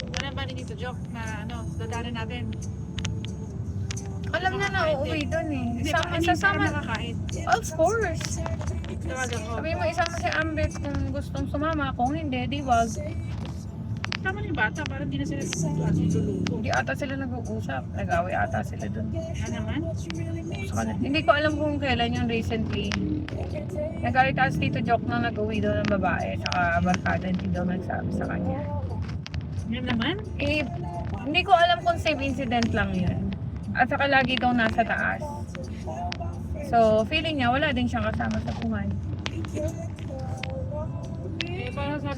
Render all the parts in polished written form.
Wala ba dito joke na dadanan natin? Alam na uuwi doon eh. Hindi, Sasama. nakakain. Of course. Tawagan ko. Sabi mo isama si Ambet kung gustong sumama. Kung hindi, di wag. Tama na yung bata, parang di na sila luluto. Hindi ata sila nag-uusap. Nag-away ata sila doon. Ano naman? Hindi ko alam kung kailan yung recently. Nagalit as Tito Joke nung nag-uwi daw ng babae. Saka barkada hindi daw nagsabi sa kanya. Yan naman? Eh, hindi ko alam kung same incident lang yun. At saka lagi daw nasa taas. So, feeling niya wala din siyang kasama sa buhay.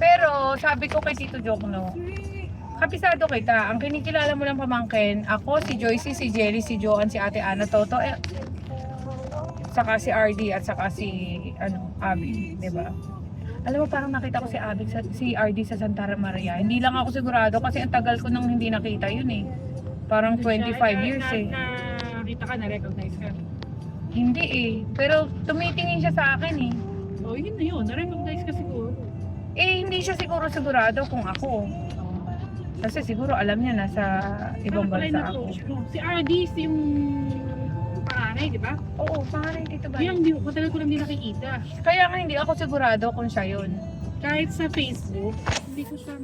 Pero, sabi ko kay Tito Joke, no, kapisado kita. Ang kinikilala mo lang pamangkin, ako, si Joycey, si Jerry, si Joanne, si Ate Ana, Toto, saka si RD at saka si, Abby, di ba? Alam mo, parang nakita ko si RD sa Santa Maria. Hindi lang ako sigurado kasi ang tagal ko nang hindi nakita yun eh. Parang 25 years eh. Nakita ka, na-recognize ka. Hindi eh. Pero tumitingin siya sa akin eh. Oh, yun na yun. Na-recognize ka siguro. Eh, hindi siya sigurado kung ako. Kasi siguro alam niya nasa ibang bansa ako. Si RD, yung panganay, di ba? Oo, pangalan dito ba? Yung matagal ko lang din nakikita. Kaya nga hindi ako sigurado kung siya yun. Kahit sa Facebook, hindi ko siya